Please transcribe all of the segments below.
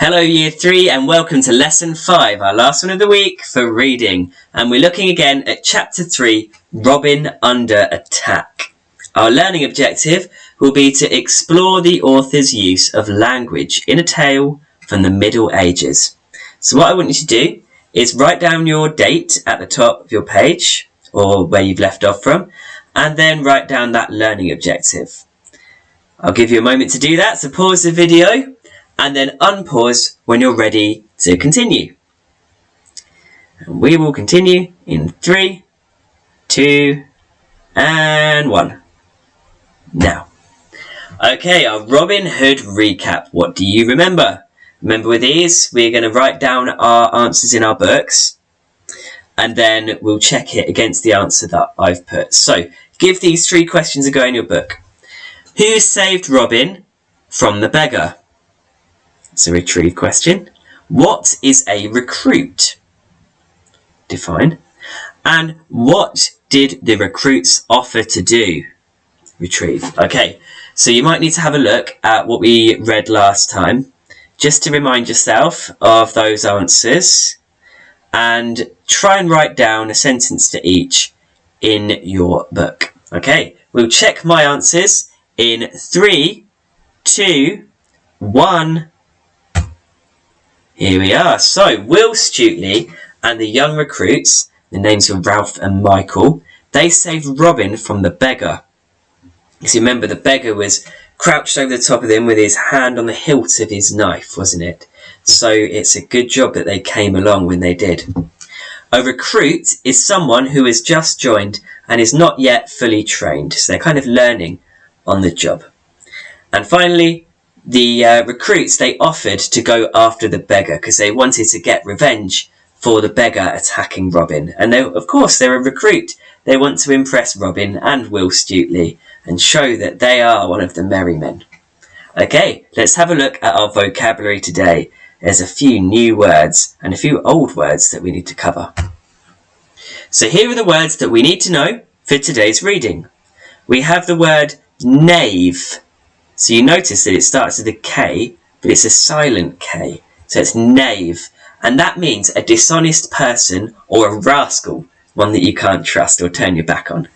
Hello Year 3 and welcome to Lesson 5, our last one of the week for reading. And we're looking again at Chapter 3, Robin Under Attack. Our learning objective will be to explore the author's use of language in a tale from the Middle Ages. So what I want you to do is write down your date at the top of your page, or where you've left off from, and then write down that learning objective. I'll give you a moment to do that, so pause the video and then unpause when you're ready to continue. And we will continue in 3, 2, and 1. Now, okay, our Robin Hood recap. What do you remember? Remember with these, we're going to write down our answers in our books, and then we'll check it against the answer that I've put. So, give these 3 questions a go in your book. Who saved Robin from the beggar? It's a retrieve question. What is a recruit? Define. And what did the recruits offer to do? Retrieve. Okay, so you might need to have a look at what we read last time, just to remind yourself of those answers, and try and write down a sentence to each in your book. Okay, we'll check my answers in 3, 2, 1. Here we are. So, Will Stutely and the young recruits, the names were Ralph and Michael, they saved Robin from the beggar. Because you remember, the beggar was crouched over the top of him with his hand on the hilt of his knife, wasn't it? So, it's a good job that they came along when they did. A recruit is someone who has just joined and is not yet fully trained. So, they're kind of learning on the job. And finally, the recruits, they offered to go after the beggar because they wanted to get revenge for the beggar attacking Robin. And they, of course, they're a recruit. They want to impress Robin and Will Stutely and show that they are one of the merry men. Okay, let's have a look at our vocabulary today. There's a few new words and a few old words that we need to cover. So here are the words that we need to know for today's reading. We have the word knave. So you notice that it starts with a K, but it's a silent K. So it's knave. And that means a dishonest person or a rascal, one that you can't trust or turn your back on.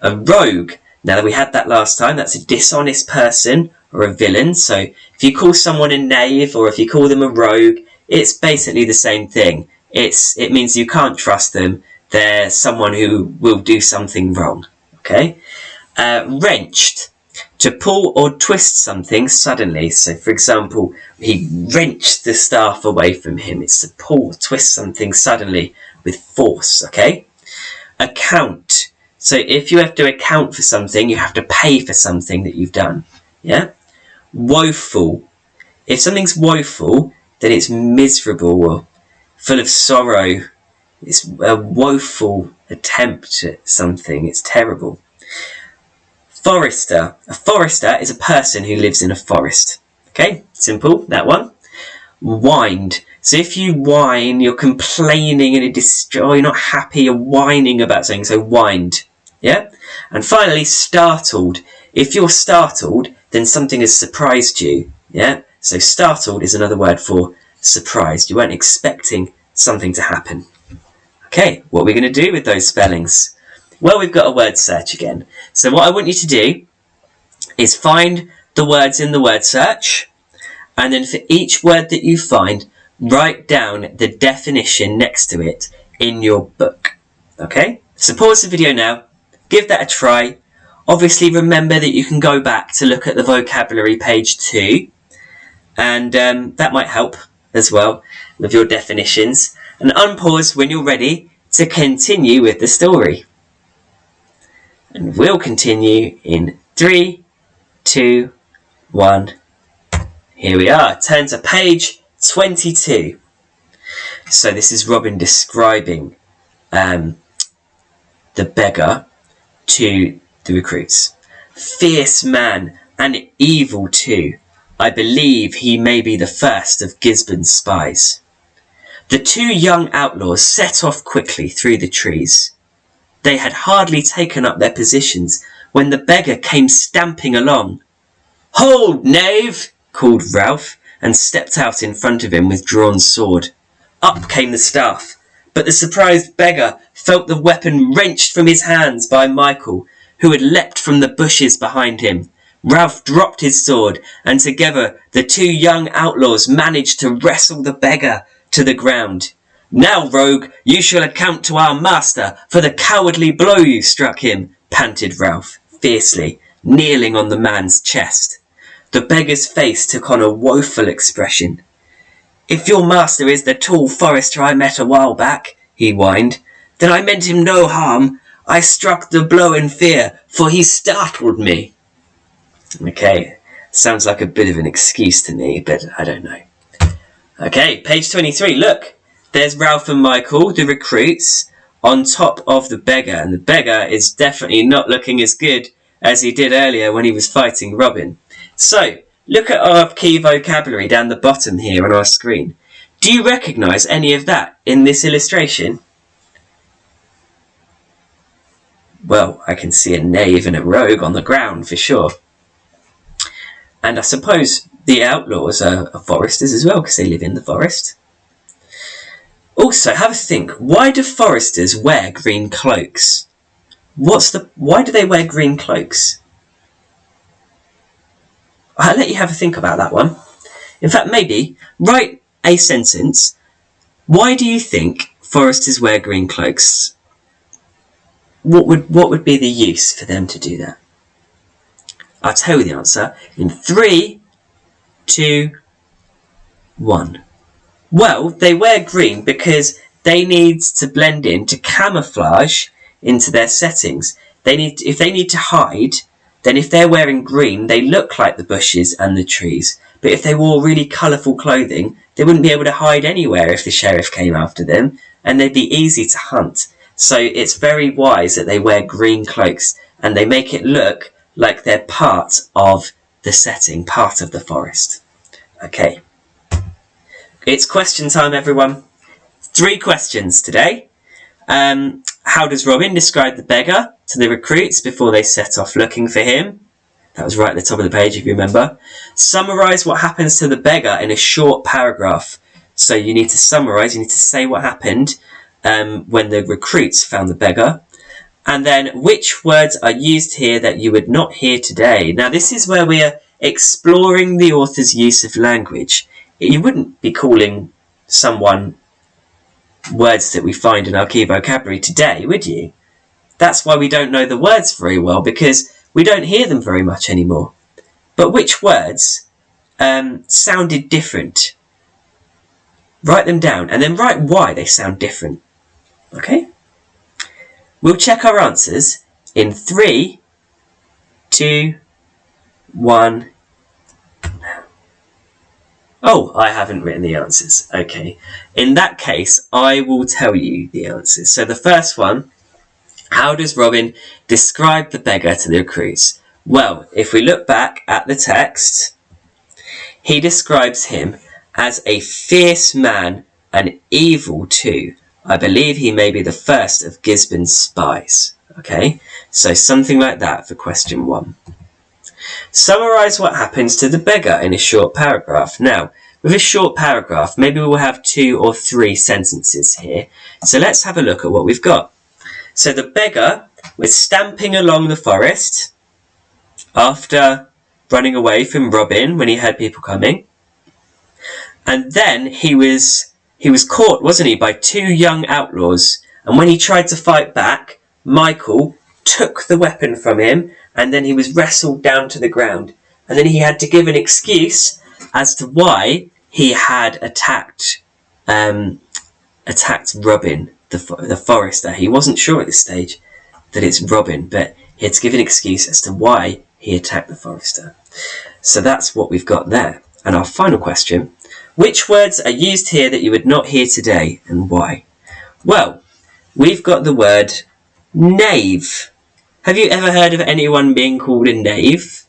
A rogue. Now that we had that last time, that's a dishonest person or a villain. So if you call someone a knave or if you call them a rogue, it's basically the same thing. It means you can't trust them. They're someone who will do something wrong. Okay? Wrenched. To pull or twist something suddenly. So, for example, he wrenched the staff away from him. It's to pull or twist something suddenly with force, okay? Account. So, if you have to account for something, you have to pay for something that you've done, yeah? Woeful. If something's woeful, then it's miserable or full of sorrow. It's a woeful attempt at something. It's terrible. Forester. A forester is a person who lives in a forest. Okay, simple, that one. Whined. So if you whine, you're complaining and you're not happy, you're whining about something, so whined. Yeah? And finally, startled. If you're startled, then something has surprised you. Yeah? So startled is another word for surprised. You weren't expecting something to happen. Okay, what are we going to do with those spellings? Well, we've got a word search again. So what I want you to do is find the words in the word search, and then for each word that you find, write down the definition next to it in your book. Okay? So pause the video now, give that a try. Obviously remember that you can go back to look at the vocabulary page 2, and that might help as well with your definitions. And unpause when you're ready to continue with the story. And we'll continue in 3, 2, 1. Here we are. Turn to page 22. So this is Robin describing the beggar to the recruits. Fierce man and evil too. I believe he may be the first of Gisborne's spies. The 2 young outlaws set off quickly through the trees. They had hardly taken up their positions when the beggar came stamping along. "Hold, knave!" called Ralph, and stepped out in front of him with drawn sword. Up came the staff, but the surprised beggar felt the weapon wrenched from his hands by Michael, who had leapt from the bushes behind him. Ralph dropped his sword, and together the two young outlaws managed to wrestle the beggar to the ground. "Now, rogue, you shall account to our master for the cowardly blow you struck him," panted Ralph, fiercely, kneeling on the man's chest. The beggar's face took on a woeful expression. "If your master is the tall forester I met a while back," he whined, "then I meant him no harm. I struck the blow in fear, for he startled me." Okay, sounds like a bit of an excuse to me, but I don't know. Okay, page 23, look. There's Ralph and Michael, the recruits, on top of the beggar, and the beggar is definitely not looking as good as he did earlier when he was fighting Robin. So, look at our key vocabulary down the bottom here on our screen. Do you recognise any of that in this illustration? Well, I can see a knave and a rogue on the ground for sure. And I suppose the outlaws are foresters as well, because they live in the forest. Also, have a think. Why do foresters wear green cloaks? Why do they wear green cloaks? I'll let you have a think about that one. In fact, maybe write a sentence. Why do you think foresters wear green cloaks? What would be the use for them to do that? I'll tell you the answer in 3, 2, 1. Well, they wear green because they need to blend in, to camouflage into their settings. If they need to hide, then if they're wearing green, they look like the bushes and the trees. But if they wore really colourful clothing, they wouldn't be able to hide anywhere if the sheriff came after them, and they'd be easy to hunt. So it's very wise that they wear green cloaks, and they make it look like they're part of the setting, part of the forest. Okay. It's question time, everyone. 3 questions today. How does Robin describe the beggar to the recruits before they set off looking for him? That was right at the top of the page, if you remember. Summarise what happens to the beggar in a short paragraph. So you need to summarise, you need to say what happened when the recruits found the beggar. And then which words are used here that you would not hear today? Now, this is where we are exploring the author's use of language. You wouldn't be calling someone words that we find in our key vocabulary today, would you? That's why we don't know the words very well, because we don't hear them very much anymore. But which words sounded different? Write them down, and then write why they sound different. Okay? We'll check our answers in 3, 2, 1. Oh, I haven't written the answers. Okay. In that case, I will tell you the answers. So the first one, how does Robin describe the beggar to the recruits? Well, if we look back at the text, he describes him as a fierce man and evil too. I believe he may be the first of Gisborne's spies. Okay, so something like that for question 1. Summarise what happens to the beggar in a short paragraph. Now, with a short paragraph, maybe we'll have 2 or 3 sentences here. So let's have a look at what we've got. So the beggar was stamping along the forest after running away from Robin when he heard people coming. And then he was caught, wasn't he, by 2 young outlaws. And when he tried to fight back, Michael took the weapon from him, and then he was wrestled down to the ground. And then he had to give an excuse as to why he had attacked Robin, the forester. He wasn't sure at this stage that it's Robin, but he had to give an excuse as to why he attacked the forester. So that's what we've got there. And our final question, which words are used here that you would not hear today, and why? Well, we've got the word knave. Have you ever heard of anyone being called a knave?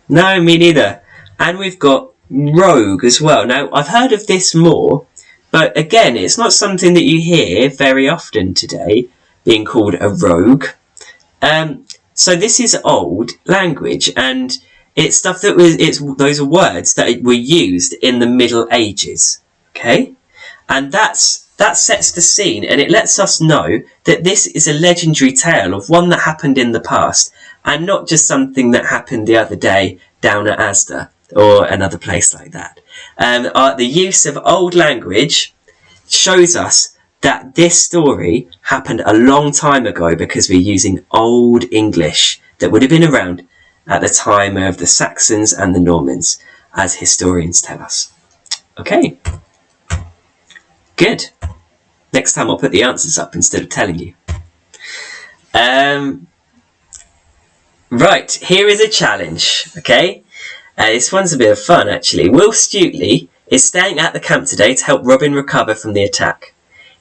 No, me neither. And we've got rogue as well. Now, I've heard of this more, but again, it's not something that you hear very often today, being called a rogue. So this is old language, and It's stuff that those are words that were used in the Middle Ages. Okay? And that sets the scene, and it lets us know that this is a legendary tale of one that happened in the past, and not just something that happened the other day down at Asda or another place like that. The use of old language shows us that this story happened a long time ago because we're using old English that would have been around at the time of the Saxons and the Normans, as historians tell us. Okay. Good. Next time I'll put the answers up instead of telling you. Right, here is a challenge, okay? This one's a bit of fun, actually. Will Stutely is staying at the camp today to help Robin recover from the attack.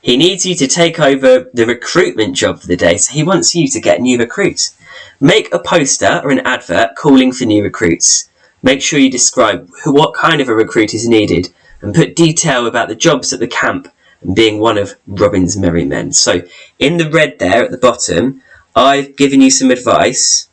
He needs you to take over the recruitment job for the day, so he wants you to get new recruits. Make a poster or an advert calling for new recruits. Make sure you describe what kind of a recruit is needed, and put detail about the jobs at the camp and being one of Robin's merry men. So in the red there at the bottom, I've given you some advice,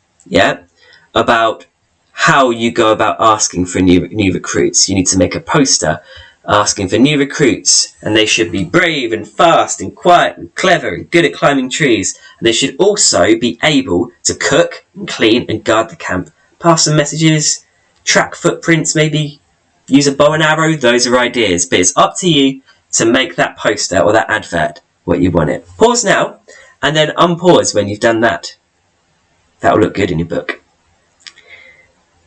about how you go about asking for new recruits. You need to make a poster asking for new recruits, and they should be brave and fast and quiet and clever and good at climbing trees. And they should also be able to cook and clean and guard the camp, pass some messages, track footprints, maybe use a bow and arrow. Those are ideas, but it's up to you to make that poster or that advert what you want it. Pause now and then unpause when you've done that. That will look good in your book.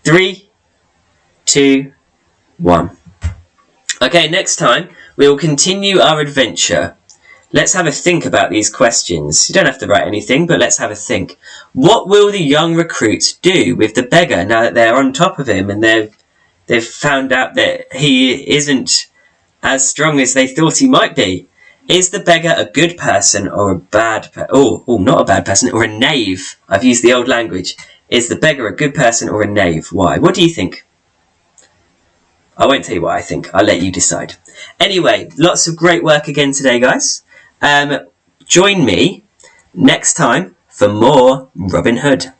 3, 2, 1. Okay, next time we will continue our adventure. Let's have a think about these questions. You don't have to write anything, but let's have a think. What will the young recruits do with the beggar now that they're on top of him and they've found out that he isn't as strong as they thought he might be? Is the beggar a good person or a bad person? Not a bad person, or a knave. I've used the old language. Is the beggar a good person or a knave? Why? What do you think? I won't tell you what I think. I'll let you decide. Anyway, lots of great work again today, guys. Join me next time for more Robin Hood.